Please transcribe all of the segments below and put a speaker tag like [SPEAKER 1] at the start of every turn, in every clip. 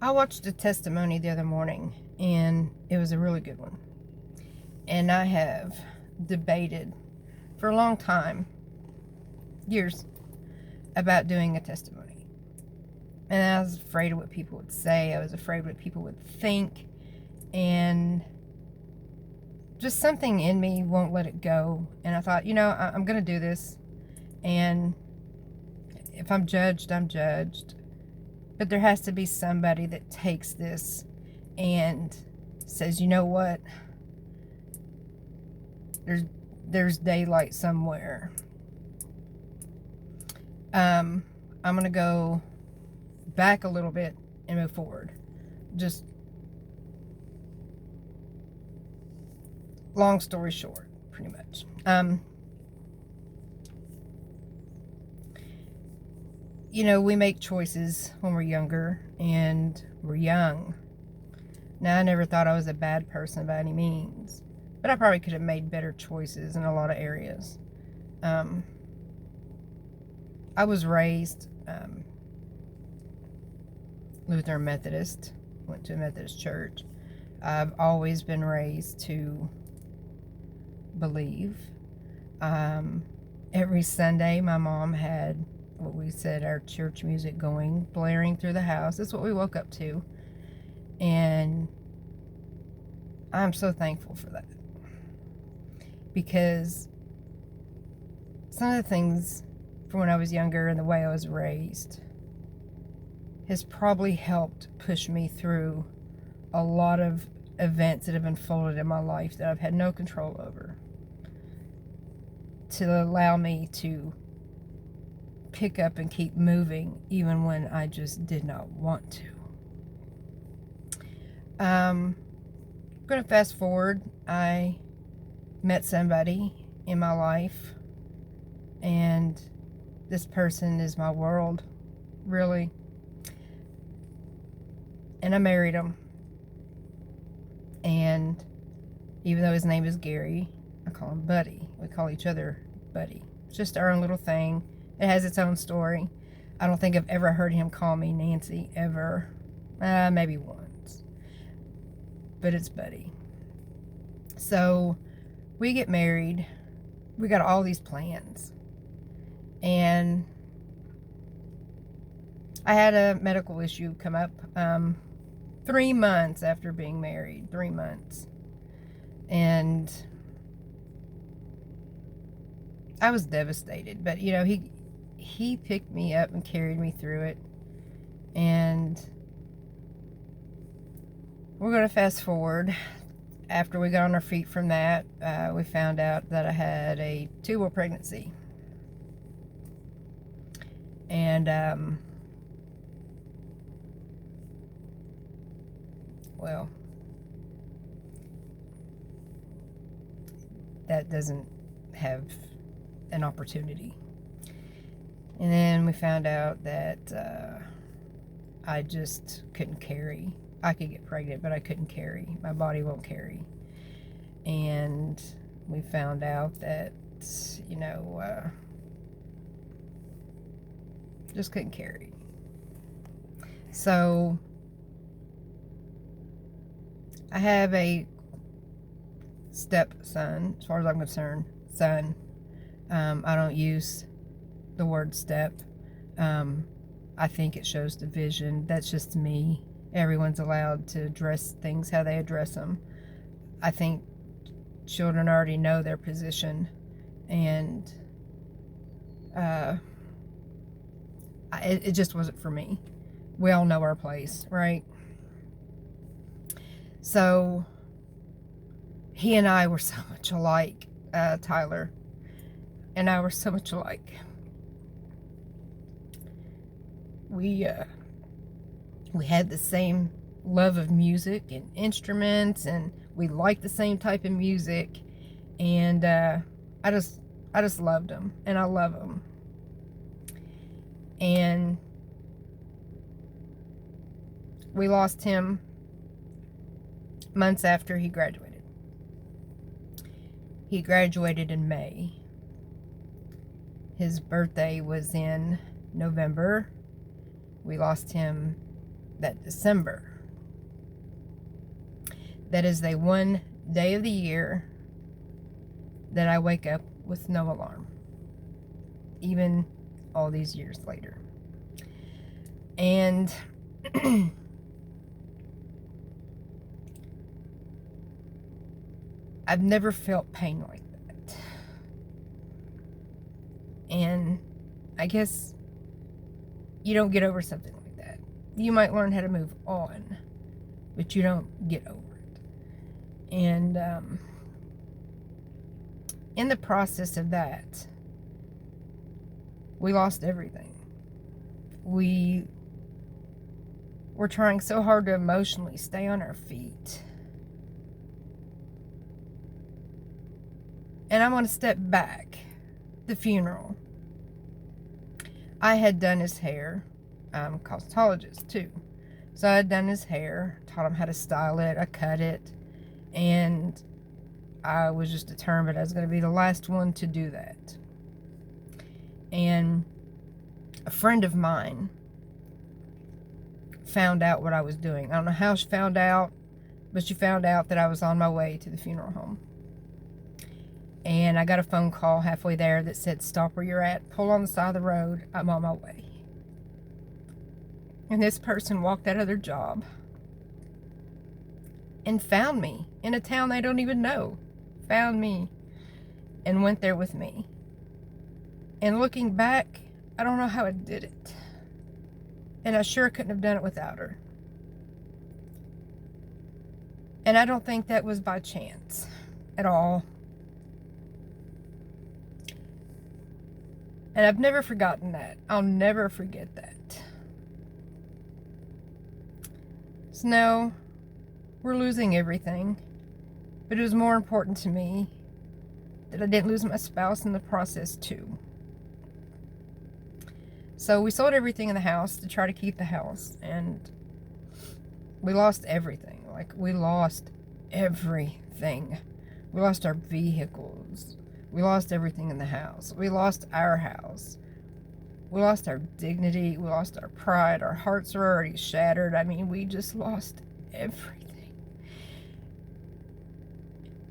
[SPEAKER 1] I watched a testimony the other morning, and it was a really good one. And I have debated for a long time, years, about doing a testimony. And I was afraid of what people would say. I was afraid of what people would think. And just something in me won't let it go. And I thought, I'm going to do this. And if I'm judged, I'm judged. But there has to be somebody that takes this and says, you know what? There's daylight somewhere. I'm going to go back a little bit and move forward. Just long story short, pretty much. We make choices when we're younger and we're young. Now, I never thought I was a bad person by any means, but I probably could have made better choices in a lot of areas. I was raised Lutheran Methodist, went to a Methodist church. I've always been raised to believe. Every Sunday, my mom had what we said our church music going, blaring through the house. That's what we woke up to. And I'm so thankful for that. Because some of the things from when I was younger and the way I was raised has probably helped push me through a lot of events that have unfolded in my life that I've had no control over, to allow me to pick up and keep moving even when I just did not want to. I'm going to fast forward. I met somebody in my life, and this person is my world, really. And I married him. And even though his name is Gary, I call him Buddy. We call each other Buddy. It's just our own little thing. It has its own story. I don't think I've ever heard him call me Nancy, ever. Maybe once. But it's Buddy. So we get married. We got all these plans. And I had a medical issue come up 3 months after being married. 3 months. And I was devastated. But, he picked me up and carried me through it. And we're going to fast forward. After we got on our feet from that, we found out that I had a tubal pregnancy. And, well, that doesn't have an opportunity. And then we found out that I just couldn't carry. I could get pregnant, but I couldn't carry. My body won't carry. And we found out that, just couldn't carry. So I have a stepson, as far as I'm concerned, son. I don't use the word step. I think it shows division. That's just me. Everyone's allowed to address things how they address them. I think children already know their position, and it just wasn't for me. We all know our place, right? So he and I were so much alike. Tyler and I were so much alike. We had the same love of music and instruments, and we liked the same type of music, and I just loved him, and I love him. And we lost him months after he graduated. He graduated in May. His birthday was in November. We lost him that December, that is the one day of the year that I wake up with no alarm, even all these years later. And I've never felt pain like that. And I guess you don't get over something like that. You might learn how to move on, but you don't get over it. And in the process of that, we lost everything. We were trying so hard to emotionally stay on our feet. And I'm going to step back. The funeral. I had done his hair. I'm a cosmetologist too. So I had done his hair, taught him how to style it, I cut it, and I was just determined I was going to be the last one to do that. And a friend of mine found out what I was doing. I don't know how she found out, but she found out that I was on my way to the funeral home. And I got a phone call halfway there that said, "Stop where you're at, pull on the side of the road, I'm on my way." And this person walked out of their job and found me in a town they don't even know. Found me and went there with me. And looking back, I don't know how I did it. And I sure couldn't have done it without her. And I don't think that was by chance at all. And I've never forgotten that. I'll never forget that. So no, we're losing everything. But it was more important to me that I didn't lose my spouse in the process too. So we sold everything in the house to try to keep the house. And we lost everything. Like, we lost everything. We lost our vehicles. We lost everything in the house. We lost our house. We lost our dignity. We lost our pride. Our hearts are already shattered. I mean, we just lost everything.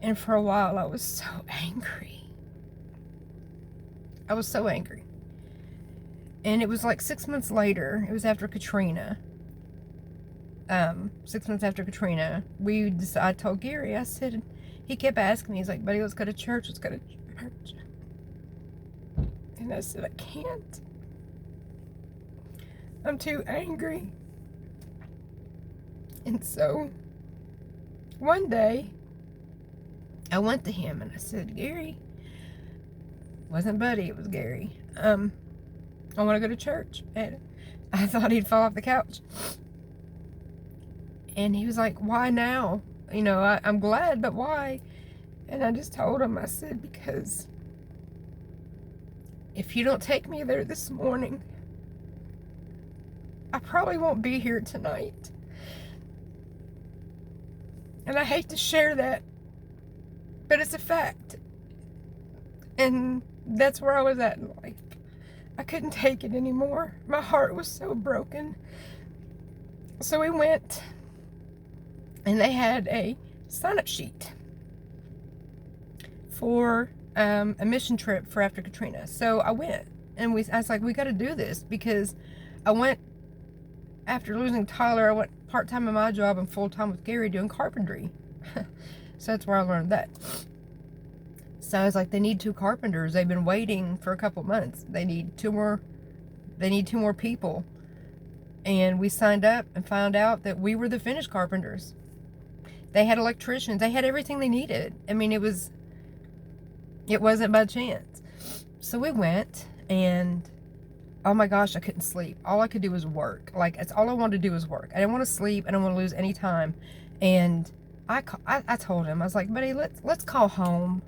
[SPEAKER 1] And for a while, I was so angry. I was so angry. And it was like 6 months later. It was after Katrina. 6 months after Katrina, I told Gary, I said, he kept asking me, he's like, "Buddy, let's go to church, let's go to church." And I said, "I can't. I'm too angry." And so, one day, I went to him and I said, "Gary," it wasn't Buddy, it was Gary, "I want to go to church." And I thought he'd fall off the couch. And he was like, "Why now? You know, I'm glad, but why?" And I just told him, I said, "Because if you don't take me there this morning, I probably won't be here tonight." And I hate to share that, but it's a fact. And that's where I was at in life. I couldn't take it anymore. My heart was so broken. So we went, and they had a sign-up sheet for a mission trip for after Katrina. So I went, and I was like, "We got to do this," because I went, after losing Tyler, I went part-time in my job and full-time with Gary doing carpentry. So that's where I learned that. So I was like, they need 2 carpenters. They've been waiting for a couple months. They need 2 more people. And we signed up and found out that we were the finished carpenters. They had electricians. They had everything they needed. I mean, it wasn't by chance. So we went, and oh my gosh, I couldn't sleep. All I could do was work. Like, that's all I wanted to do was work. I didn't want to sleep. I didn't want to lose any time. And I told him, I was like, "Buddy, let's call home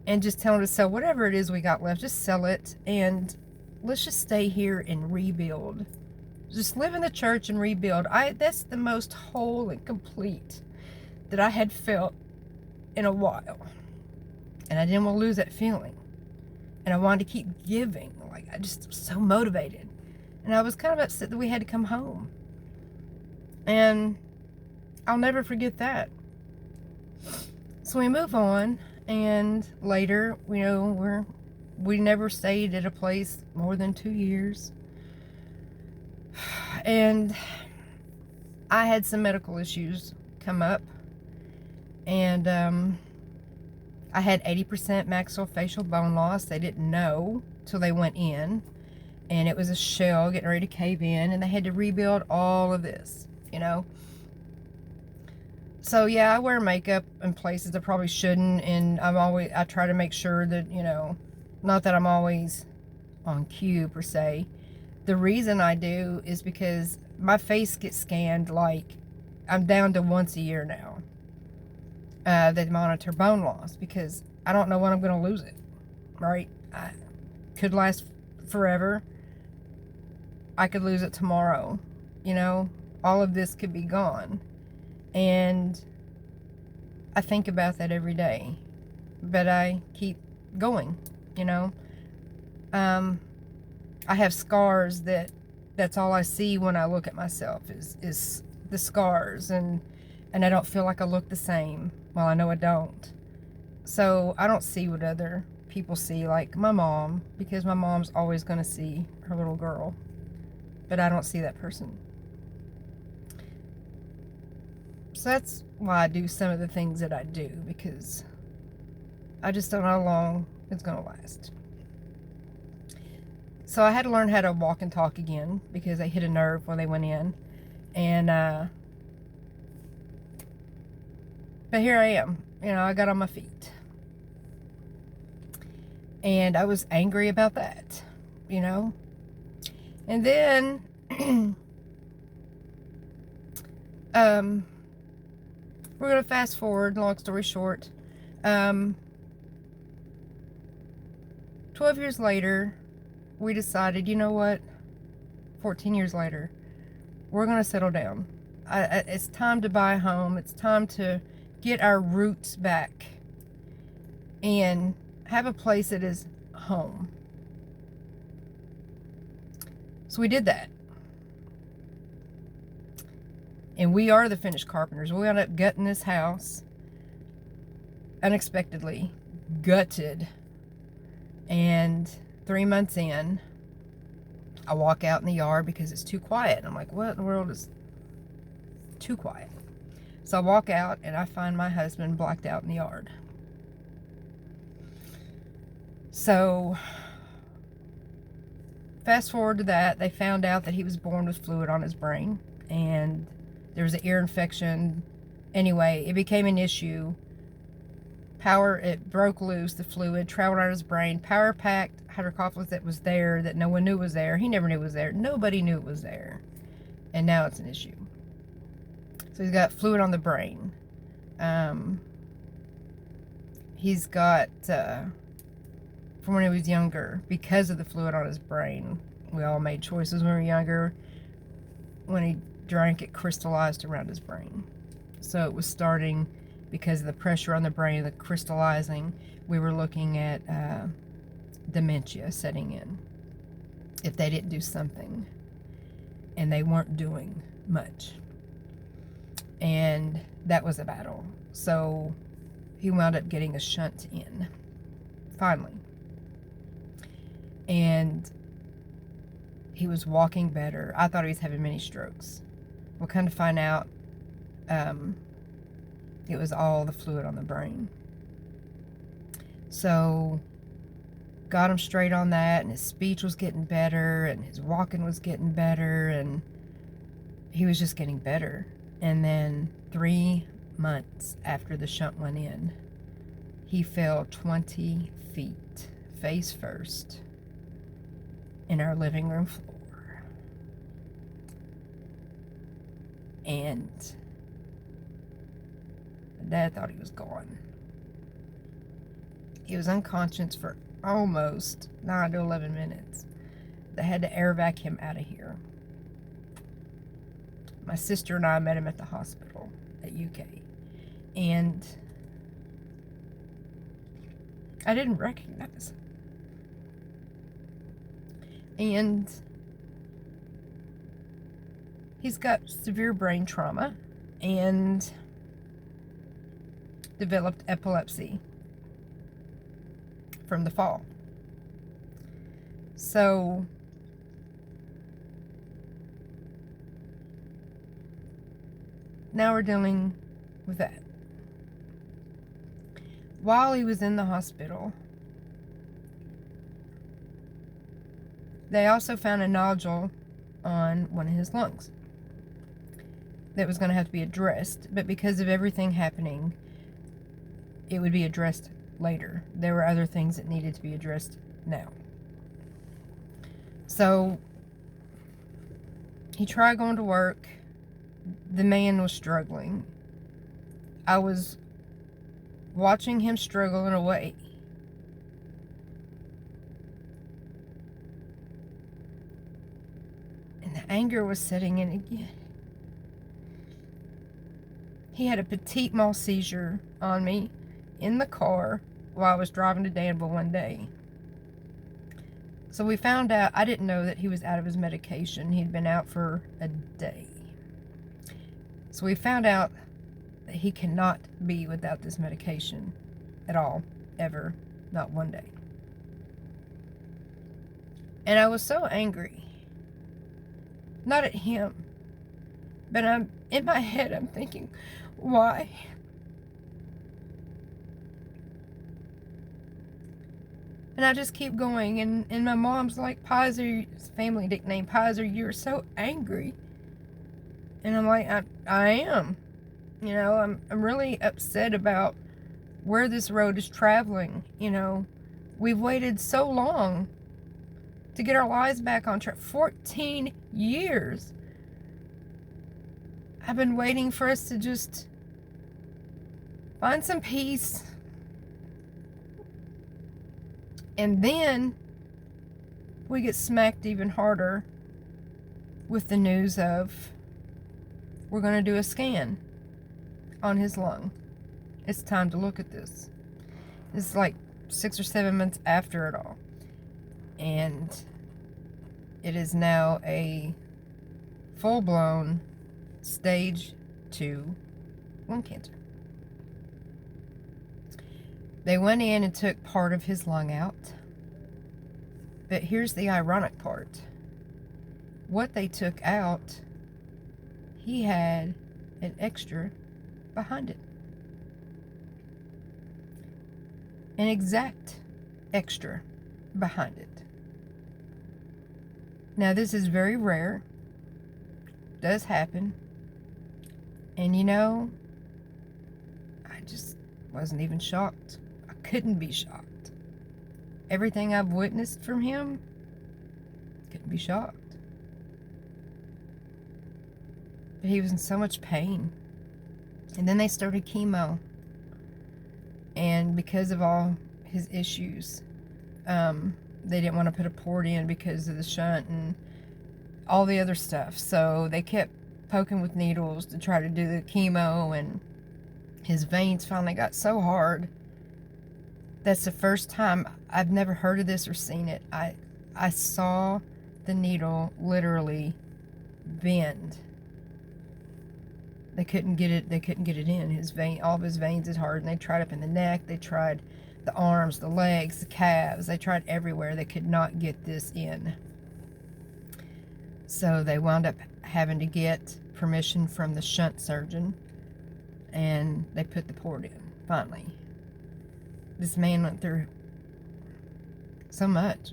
[SPEAKER 1] and just tell him to sell whatever it is we got left. Just sell it, and let's just stay here and rebuild. Just live in the church and rebuild." That's the most whole and complete that I had felt in a while. And I didn't want to lose that feeling. And I wanted to keep giving. Like, I just was so motivated. And I was kind of upset that we had to come home. And I'll never forget that. So we move on, and later, we never stayed at a place more than 2 years. And I had some medical issues come up, and I had 80% maxillofacial bone loss. They didn't know till they went in, and it was a shell getting ready to cave in, and they had to rebuild all of this, you know. So yeah, I wear makeup in places I probably shouldn't, and I try to make sure that, not that I'm always on cue per se. The reason I do is because my face gets scanned, like I'm down to once a year now. They monitor bone loss because I don't know when I'm going to lose it, right? I could last forever. I could lose it tomorrow, all of this could be gone. And I think about that every day, but I keep going, you know. I have scars that's all I see when I look at myself is the scars, and I don't feel like I look the same. Well, I know I don't. So I don't see what other people see, like my mom, because my mom's always going to see her little girl, but I don't see that person. So that's why I do some of the things that I do, because I just don't know how long it's going to last. So I had to learn how to walk and talk again because they hit a nerve when they went in. And, but here I am. I got on my feet. And I was angry about that, And then, we're going to fast forward, long story short. 12 years later, we decided, you know what? 14 years later, we're going to settle down. It's time to buy a home. It's time to get our roots back and have a place that is home. So we did that. And we are the finished carpenters. We ended up gutting this house. Unexpectedly. Gutted. And 3 months in, I walk out in the yard because it's too quiet. And I'm like, what in the world is too quiet? So I walk out and I find my husband blacked out in the yard. So fast forward to that, they found out that he was born with fluid on his brain, and there was an ear infection. Anyway, it became an issue. It broke loose, the fluid traveled out of his brain. Power packed hydrocephalus that was there, that no one knew was there. He never knew it was there. Nobody knew it was there. And now it's an issue. So he's got fluid on the brain. He's got, from when he was younger, because of the fluid on his brain, we all made choices when we were younger. When he drank, it crystallized around his brain. So it was starting, because of the pressure on the brain, the crystallizing, we were looking at dementia setting in if they didn't do something. And they weren't doing much. And that was a battle. So he wound up getting a shunt in, finally. And he was walking better. I thought he was having many strokes. We'll kind of find out it was all the fluid on the brain. So got him straight on that, and his speech was getting better, and his walking was getting better, and he was just getting better. And then 3 months after the shunt went in, he fell 20 feet, face first, in our living room floor. And Dad thought he was gone. He was unconscious for almost 9 to 11 minutes. They had to air vac him out of here. My sister and I met him at the hospital at UK. And I didn't recognize him. And He's got severe brain trauma and developed epilepsy from the fall. So now we're dealing with that. While he was in the hospital, they also found a nodule on one of his lungs that was going to have to be addressed, but because of everything happening, it would be addressed later. There were other things that needed to be addressed now. So he tried going to work. The man was struggling. I was watching him struggle in a way. And the anger was setting in again. He had a petit mal seizure on me in the car while I was driving to Danville one day. So we found out, I didn't know that he was out of his medication. He'd been out for a day. So we found out that he cannot be without this medication at all, ever, not one day. And I was so angry. Not at him, but in my head I'm thinking, why? And I just keep going, and my mom's like, Pizer, his family nickname, Pizer, you're so angry. And I'm like, I am. You know, I'm really upset about where this road is traveling. You know, we've waited so long to get our lives back on track. 14 years. I've been waiting for us to just find some peace. And then we get smacked even harder with the news of, we're going to do a scan on his lung. It's time to look at this. It's like 6 or 7 months after it all. And it is now a full-blown stage 2 lung cancer. They went in and took part of his lung out. But here's the ironic part. What they took out, he had an extra behind it. An exact extra behind it. Now this is very rare. Does happen. And you know, I just wasn't even shocked. I couldn't be shocked. Everything I've witnessed from him, couldn't be shocked. But he was in so much pain. And then they started chemo. And because of all his issues, they didn't want to put a port in because of the shunt and all the other stuff. So they kept poking with needles to try to do the chemo, and his veins finally got so hard. That's the first time I've never heard of this or seen it. I saw the needle literally bend. They couldn't get it in. His vein, all of his veins is hard, and they tried up in the neck, they tried the arms, the legs, the calves, they tried everywhere. They could not get this in. So they wound up having to get permission from the shunt surgeon, and they put the port in, finally. This man went through so much.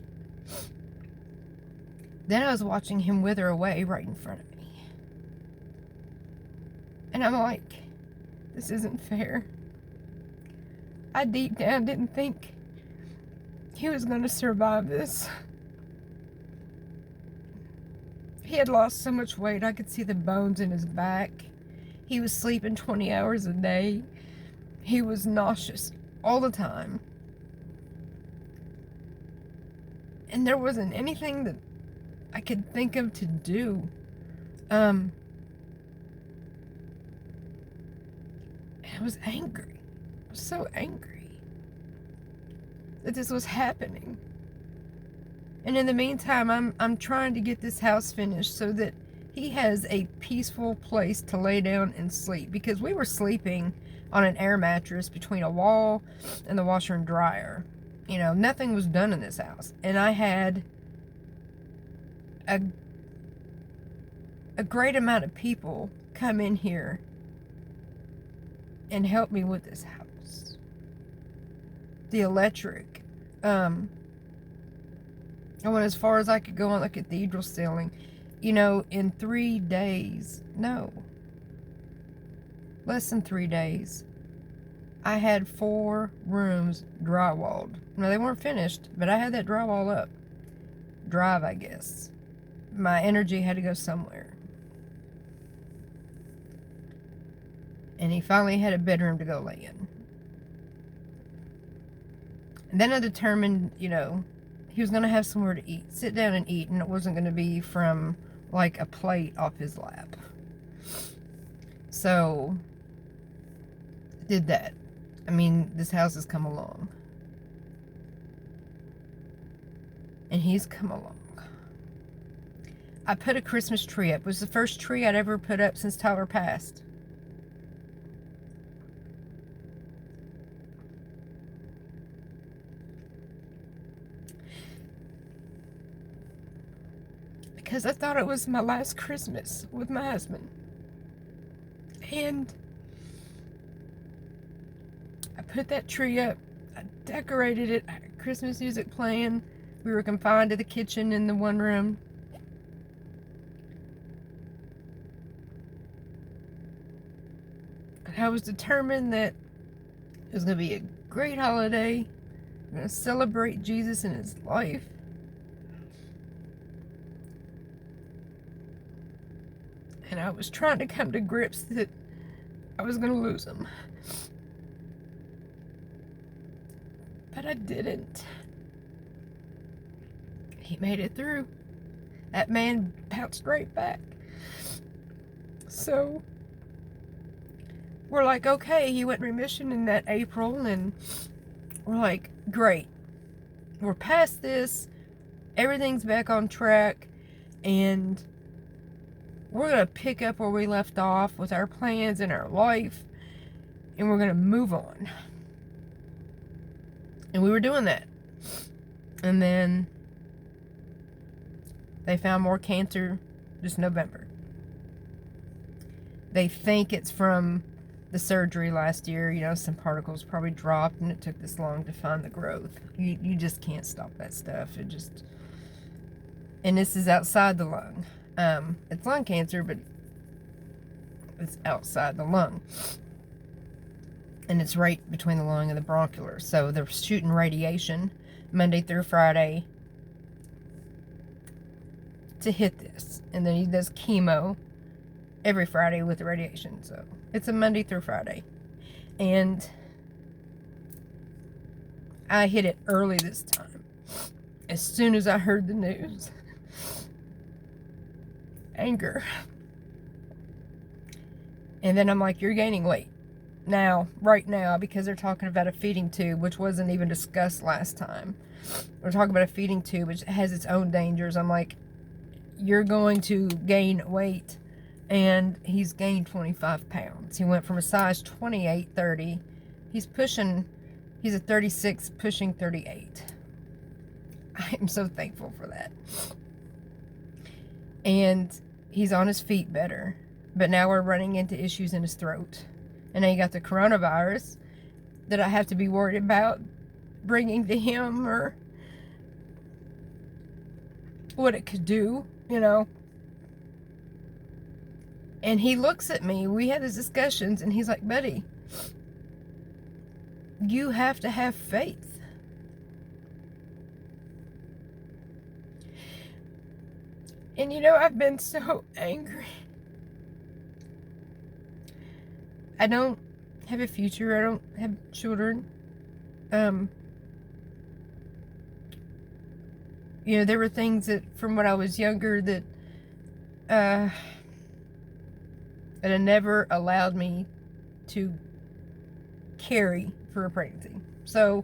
[SPEAKER 1] Then I was watching him wither away right in front of me. And I'm like, this isn't fair. I deep down didn't think he was going to survive this. He had lost so much weight, I could see the bones in his back. He was sleeping 20 hours a day. He was nauseous all the time. And there wasn't anything that I could think of to do. I was angry. I was so angry that this was happening. And in the meantime, I'm trying to get this house finished so that he has a peaceful place to lay down and sleep, because we were sleeping on an air mattress between a wall and the washer and dryer. You know, nothing was done in this house. And I had a great amount of people come in here and help me with this house. The electric. I went as far as I could go on the cathedral ceiling. You know, in 3 days, no, less than 3 days, I had 4 rooms drywalled. Now, they weren't finished, but I had that drywall up. Drive, I guess. My energy had to go somewhere. And he finally had a bedroom to go lay in. And then I determined, you know, he was going to have somewhere to eat. Sit down and eat, and it wasn't going to be from, like, a plate off his lap. So, did that. I mean, this house has come along. And he's come along. I put a Christmas tree up. It was the first tree I'd ever put up since Tyler passed. Because I thought it was my last Christmas with my husband. And I put that tree up. I decorated it. I had Christmas music playing. We were confined to the kitchen in the one room. And I was determined that it was going to be a great holiday. I'm going to celebrate Jesus and his life. And I was trying to come to grips that I was going to lose him. But I didn't. He made it through. That man bounced right back. So, we're like, okay, he went in remission in that April, and we're like, great. We're past this. Everything's back on track, and we're going to pick up where we left off with our plans and our life, and we're going to move on. And we were doing that. And then they found more cancer this November. They think it's from the surgery last year. You know, some particles probably dropped, and it took this long to find the growth. You just can't stop that stuff. It just... And this is outside the lung. It's lung cancer, but it's outside the lung. And it's right between the lung and the bronchular. So they're shooting radiation Monday through Friday to hit this. And then he does chemo every Friday with the radiation. So it's a Monday through Friday. And I hit it early this time. As soon as I heard the news. Anger. And then I'm like, you're gaining weight. Now, right now, because they're talking about a feeding tube, which wasn't even discussed last time. We're talking about a feeding tube, which has its own dangers. I'm like, you're going to gain weight. And he's gained 25 pounds. He went from a size 28, 30. He's a 36, pushing 38. I am so thankful for that. And he's on his feet better. But now we're running into issues in his throat. And now you got the coronavirus that I have to be worried about bringing to him, or what it could do, you know. And he looks at me. We had these discussions, and he's like, buddy, you have to have faith. And you know, I've been so angry. I don't have a future. I don't have children. You know, there were things that from when I was younger that that had never allowed me to carry for a pregnancy. So,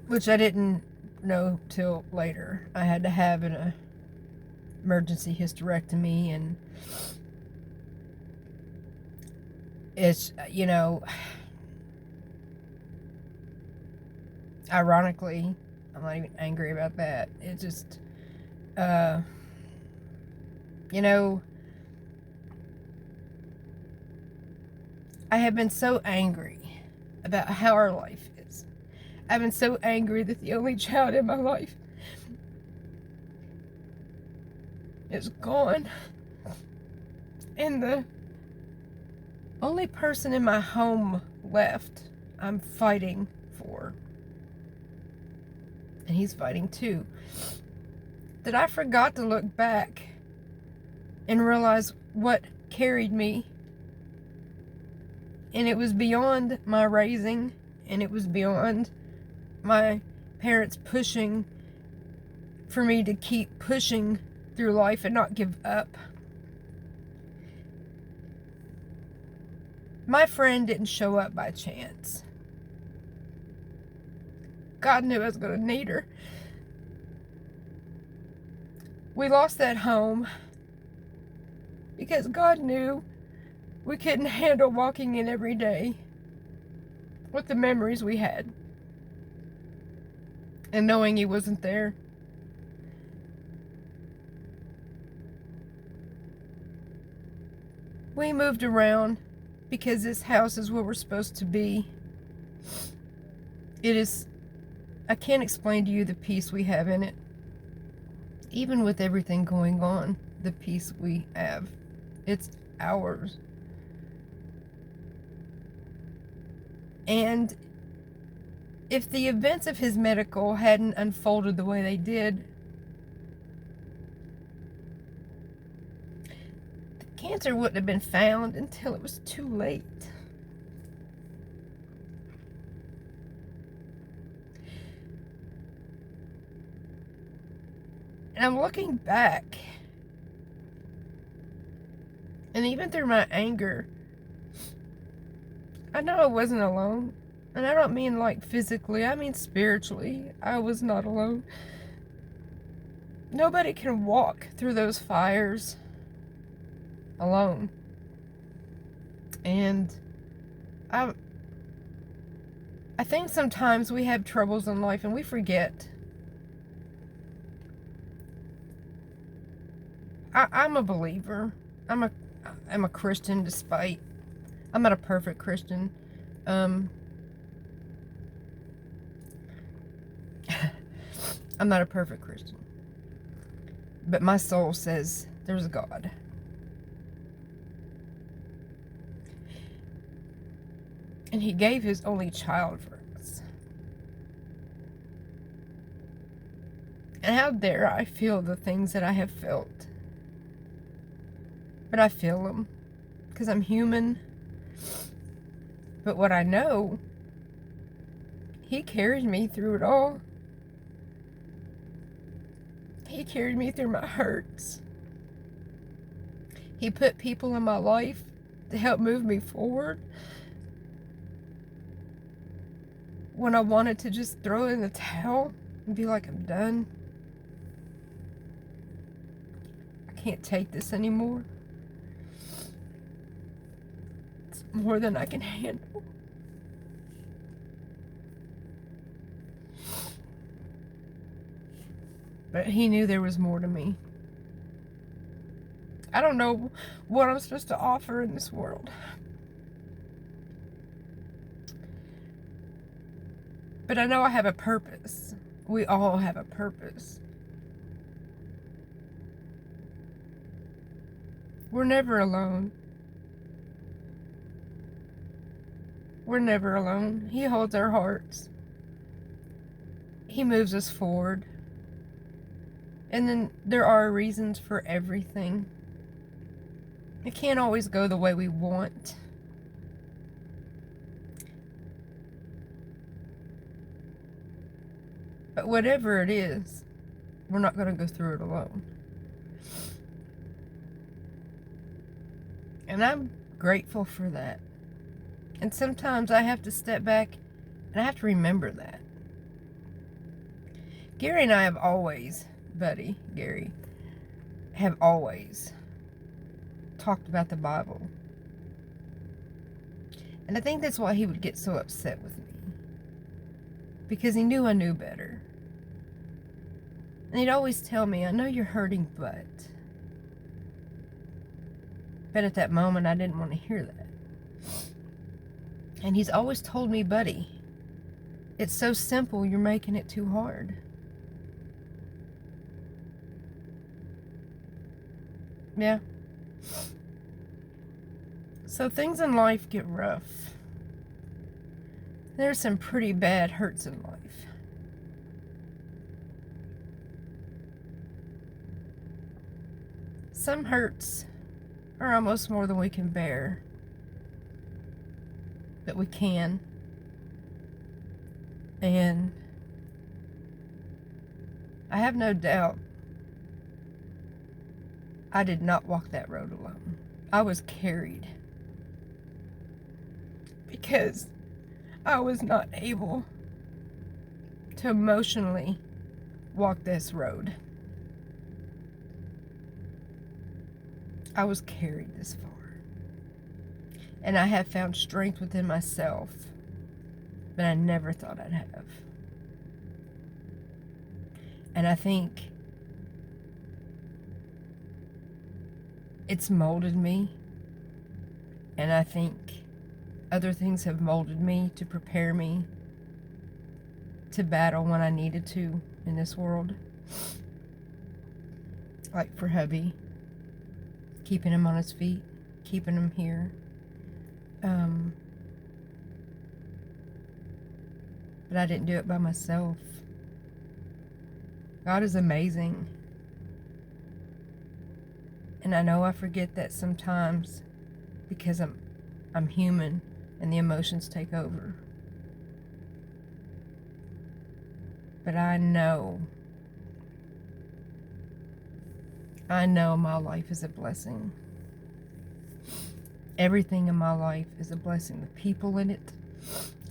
[SPEAKER 1] which I didn't know till later. I had to have emergency hysterectomy, and it's, ironically, I'm not even angry about that. It just, you know, I have been so angry about how our life is. I've been so angry that the only child in my life is gone. And the only person in my home left, I'm fighting for. And he's fighting too. That I forgot to look back and realize what carried me. And it was beyond my raising, and it was beyond my parents pushing for me to keep pushing through life and not give up. My friend didn't show up by chance. God knew I was going to need her. We lost that home because God knew we couldn't handle walking in every day with the memories we had and knowing He wasn't there. We moved around because this house is where we're supposed to be. It is, I can't explain to you the peace we have in it. Even with everything going on, the peace we have, it's ours. And if the events of his medical hadn't unfolded the way they did, the cancer wouldn't have been found until it was too late. And I'm looking back, and even through my anger, I know I wasn't alone. And I don't mean like physically, I mean spiritually. I was not alone. Nobody can walk through those fires alone. And I think sometimes we have troubles in life and we forget. I'm a believer. I'm a Christian, despite I'm not a perfect Christian. I'm not a perfect Christian. But my soul says there's a God. And He gave His only child for us. And how dare I feel the things that I have felt? But I feel them because I'm human. But what I know, He carried me through it all. He carried me through my hurts. He put people in my life to help move me forward when I wanted to just throw in the towel and be like, I'm done. I can't take this anymore. It's more than I can handle. But He knew there was more to me. I don't know what I'm supposed to offer in this world. But I know I have a purpose. We all have a purpose. We're never alone. We're never alone. He holds our hearts. He moves us forward. And then there are reasons for everything. It can't always go the way we want. But whatever it is, we're not going to go through it alone. And I'm grateful for that. And sometimes I have to step back and I have to remember that. Gary and I have always, Buddy, Gary, have always talked about the Bible. And I think that's why he would get so upset with me. Because he knew I knew better. And he'd always tell me, I know you're hurting, but at that moment, I didn't want to hear that. And he's always told me, buddy, it's so simple, you're making it too hard. Yeah. So things in life get rough. There's some pretty bad hurts in life. Some hurts are almost more than we can bear. But we can. And I have no doubt I did not walk that road alone. I was carried. Because I was not able to emotionally walk this road. I was carried this far. And I have found strength within myself that I never thought I'd have. And I think it's molded me. And I think other things have molded me to prepare me to battle when I needed to in this world. Like for hubby, keeping him on his feet, keeping him here. But I didn't do it by myself. God is amazing. And I know I forget that sometimes because I'm human and the emotions take over. But I know my life is a blessing. Everything in my life is a blessing. The people in it,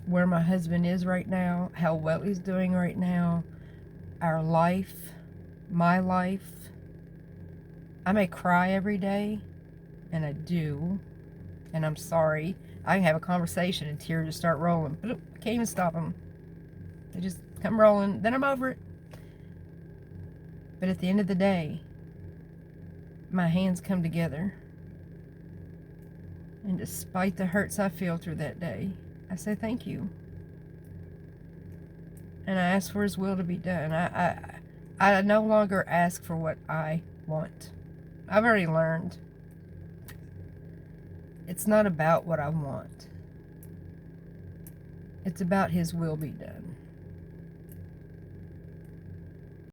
[SPEAKER 1] where my husband is right now, how well he's doing right now, our life, my life. I may cry every day, and I do, and I'm sorry. I can have a conversation and tears just start rolling, but I can't even stop them. They just come rolling, then I'm over it. But at the end of the day, my hands come together. And despite the hurts I feel through that day, I say thank you. And I ask for his will to be done. I no longer ask for what I want. I've already learned. It's not about what I want. It's about his will be done.